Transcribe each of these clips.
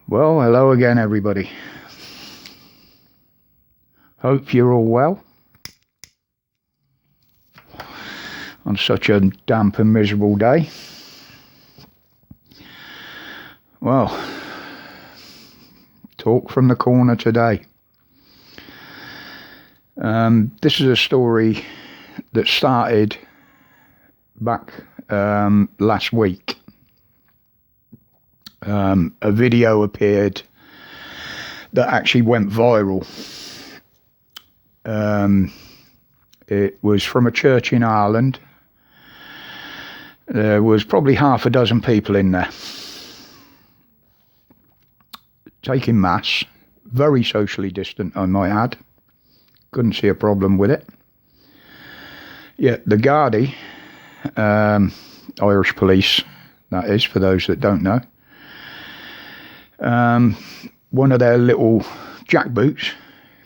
Well, hello again, everybody. Hope you're all well on such a damp and miserable day. Well, talk from the corner today. This is a story that started back last week. A video appeared that actually went viral. It was from a church in Ireland. There was probably half a dozen people in there taking mass, very socially distant, I might add. Couldn't see a problem with it. Yet the Gardaí, Irish police, that is, for those that don't know, one of their little jackboots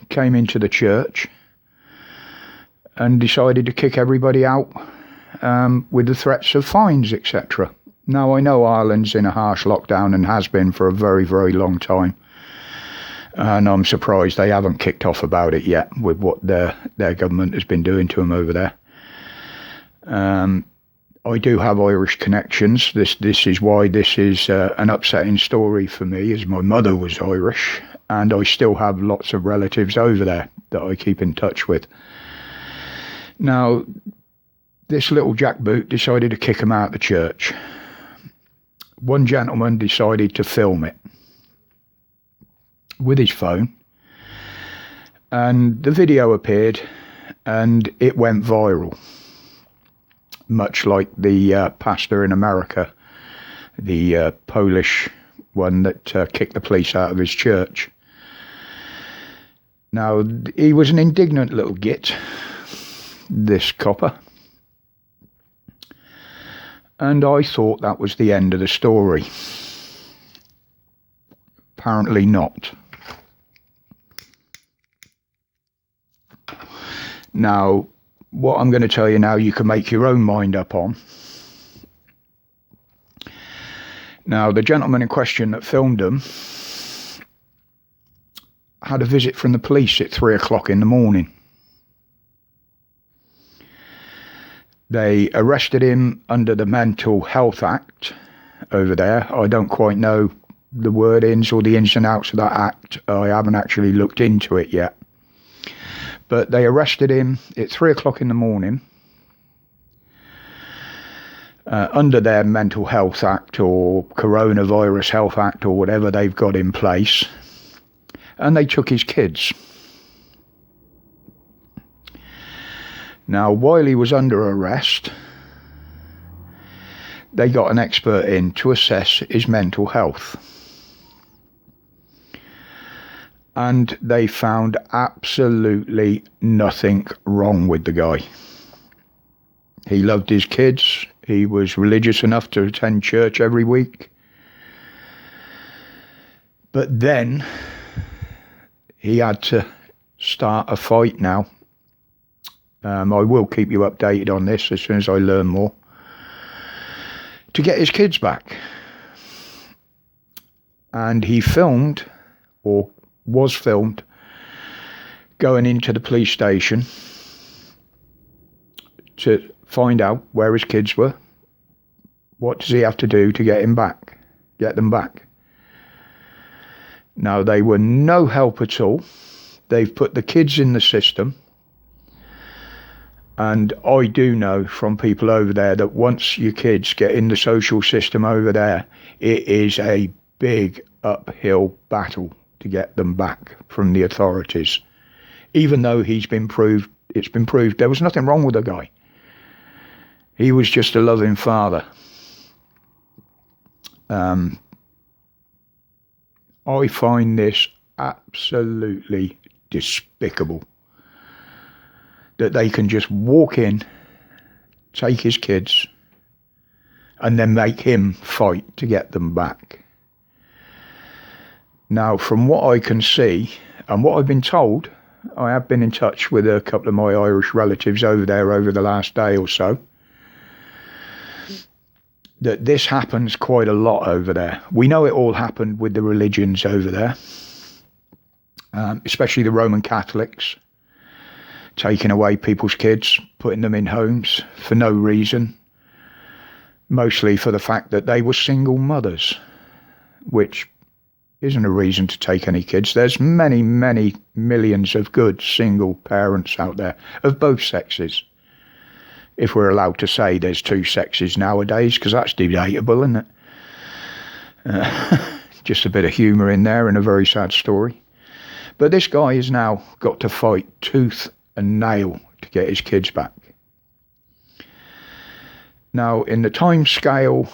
came into the church and decided to kick everybody out with the threats of fines, etc. Now, I know Ireland's in a harsh lockdown and has been for a very, very long time. And I'm surprised they haven't kicked off about it yet with what their government has been doing to them over there. I do have Irish connections. This is why this is an upsetting story for me, as my mother was Irish, and I still have lots of relatives over there that I keep in touch with. Now, this little jackboot decided to kick him out of the church. One gentleman decided to film it with his phone, and the video appeared and it went viral, much like the pastor in America, the Polish one that kicked the police out of his church. Now, he was an indignant little git, this copper, and I thought that was the end of the story. Apparently not. Now, what I'm going to tell you now, you can make your own mind up on. Now, the gentleman in question that filmed them had a visit from the police at 3 o'clock in the morning. They arrested him under the Mental Health Act over there. I don't quite know the wordings or the ins and outs of that act. I haven't actually looked into it yet. But they arrested him at 3 o'clock in the morning under their Mental Health Act or Coronavirus Health Act or whatever they've got in place. And they took his kids. Now, while he was under arrest, they got an expert in to assess his mental health. And they found absolutely nothing wrong with the guy. He loved his kids. He was religious enough to attend church every week. But then he had to start a fight now. I will keep you updated on this as soon as I learn more, to get his kids back. And he filmed, or was filmed, going into the police station to find out where his kids were. What does he have to do to get them back? Now, they were no help at all. They've put the kids in the system. And I do know from people over there that once your kids get in the social system over there, it is a big uphill battle to get them back from the authorities. Even though it's been proved there was nothing wrong with the guy. He was just a loving father. I find this absolutely despicable, that they can just walk in, take his kids, and then make him fight to get them back. Now, from what I can see, and what I've been told, I have been in touch with a couple of my Irish relatives over there over the last day or so. that this happens quite a lot over there. We know it all happened with the religions over there, especially the Roman Catholics, taking away people's kids, putting them in homes for no reason, mostly for the fact that they were single mothers, which isn't a reason to take any kids. There's many, many millions of good single parents out there of both sexes. If we're allowed to say there's two sexes nowadays, because that's debatable, isn't it? Just a bit of humour in there and a very sad story. But this guy has now got to fight tooth and nail to get his kids back. Now, in the time scale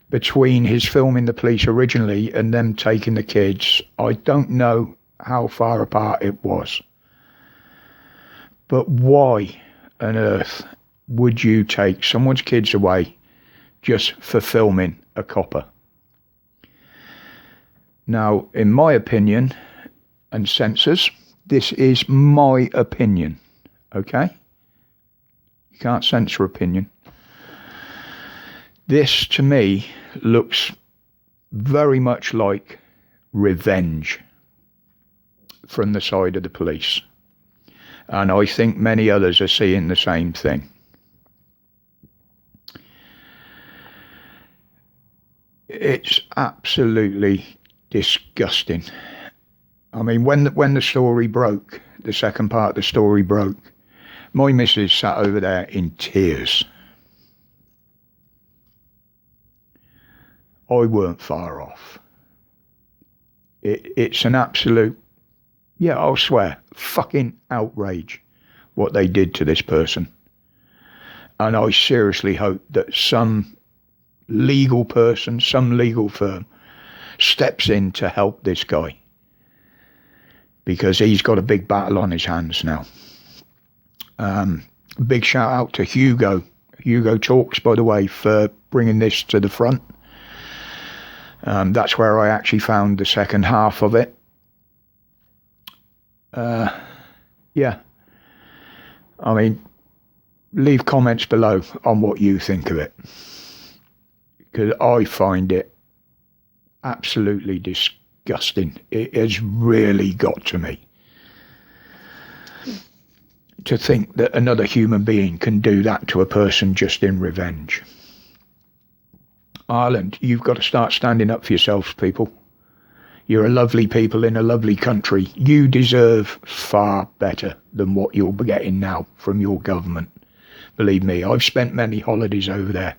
between his filming the police originally and them taking the kids, I don't know how far apart it was. But why on earth would you take someone's kids away just for filming a copper? Now, in my opinion, and censors, this is my opinion, okay? You can't censor opinion. This, to me, looks very much like revenge from the side of the police. And I think many others are seeing the same thing. It's absolutely disgusting. I mean, when the story broke, the second part of the story broke, my missus sat over there in tears. I weren't far off. It's an absolute, yeah, I'll swear, fucking outrage what they did to this person. And I seriously hope that some legal person, some legal firm steps in to help this guy, because he's got a big battle on his hands now. Big shout out to Hugo Talks, by the way, for bringing this to the front. That's where I actually found the second half of it. Yeah, I mean, leave comments below on what you think of it, because I find it absolutely disgusting. It has really got to me to think that another human being can do that to a person just in revenge. Ireland, you've got to start standing up for yourselves, people. You're a lovely people in a lovely country. You deserve far better than what you're getting now from your government. Believe me, I've spent many holidays over there,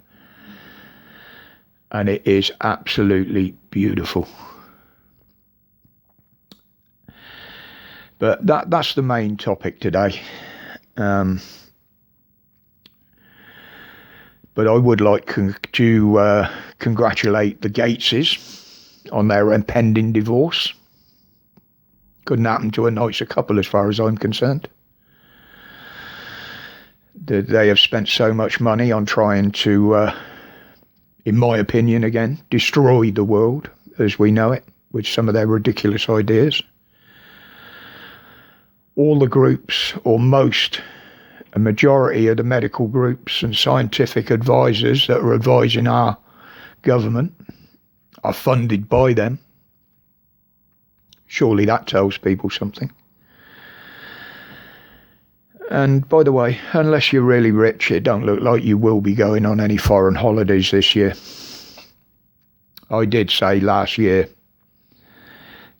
and it is absolutely beautiful. But that's the main topic today. But I would like to congratulate the Gateses on their impending divorce. Couldn't happen to a nicer couple as far as I'm concerned. They have spent so much money on trying to, in my opinion again, destroy the world as we know it with some of their ridiculous ideas. All the groups, or most, a majority of the medical groups and scientific advisors that are advising our government are funded by them. Surely that tells people something. And by the way, unless you're really rich, it don't look like you will be going on any foreign holidays this year. I did say last year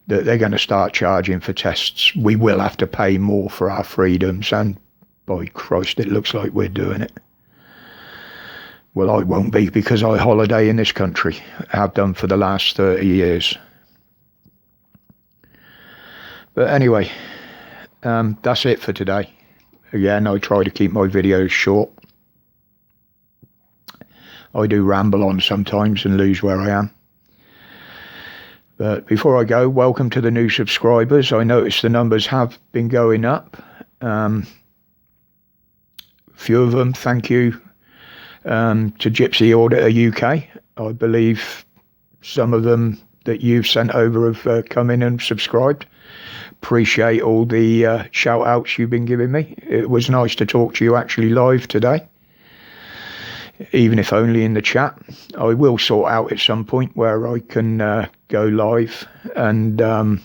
that they're going to start charging for tests. We will have to pay more for our freedoms, and by Christ, it looks like we're doing it. Well, I won't be, because I holiday in this country. I have done for the last 30 years. But anyway, that's it for today. Again, I try to keep my videos short. I do ramble on sometimes and lose where I am. But before I go, welcome to the new subscribers. I noticed the numbers have been going up. Few of them, thank you to Gypsy Auditor UK. I believe some of them that you've sent over have come in and subscribed. Appreciate all the shout outs you've been giving me. It was nice to talk to you actually live today. even if only in the chat. I will sort out at some point where I can go live and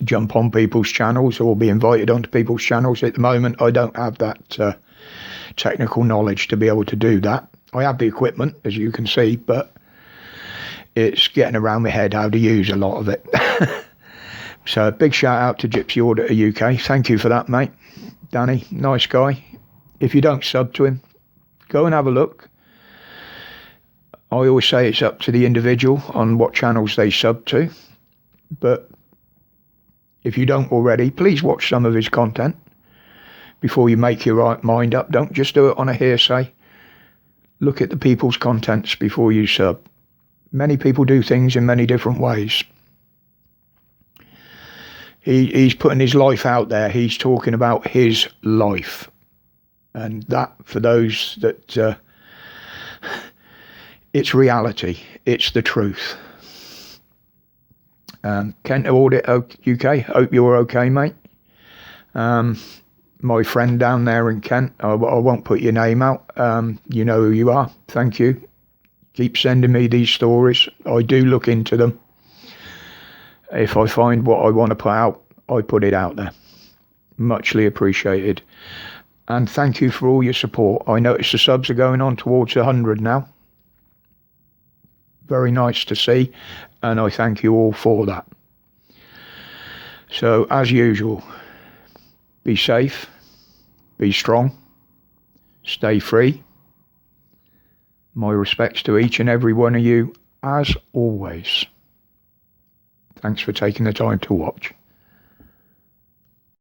jump on people's channels or be invited onto people's channels. At the moment, I don't have that technical knowledge to be able to do that. I have the equipment, as you can see, but it's getting around my head how to use a lot of it. So a big shout out to Gypsy Auditor UK. Thank you for that, mate. Danny, nice guy. If you don't sub to him, go and have a look. I always say it's up to the individual on what channels they sub to, but if you don't already, please watch some of his content before you make your mind up. Don't just do it on a hearsay. Look at the people's contents before you sub. Many people do things in many different ways. He's putting his life out there. He's talking about his life. And that, for those that, it's reality. It's the truth. Kent Audit UK, hope you're okay, mate. My friend down there in Kent, I won't put your name out. You know who you are. Thank you. Keep sending me these stories. I do look into them. If I find what I want to put out, I put it out there. Muchly appreciated. And thank you for all your support. I notice the subs are going on towards 100 now. Very nice to see. And I thank you all for that. So, as usual, be safe, be strong, stay free. My respects to each and every one of you, as always. Thanks for taking the time to watch.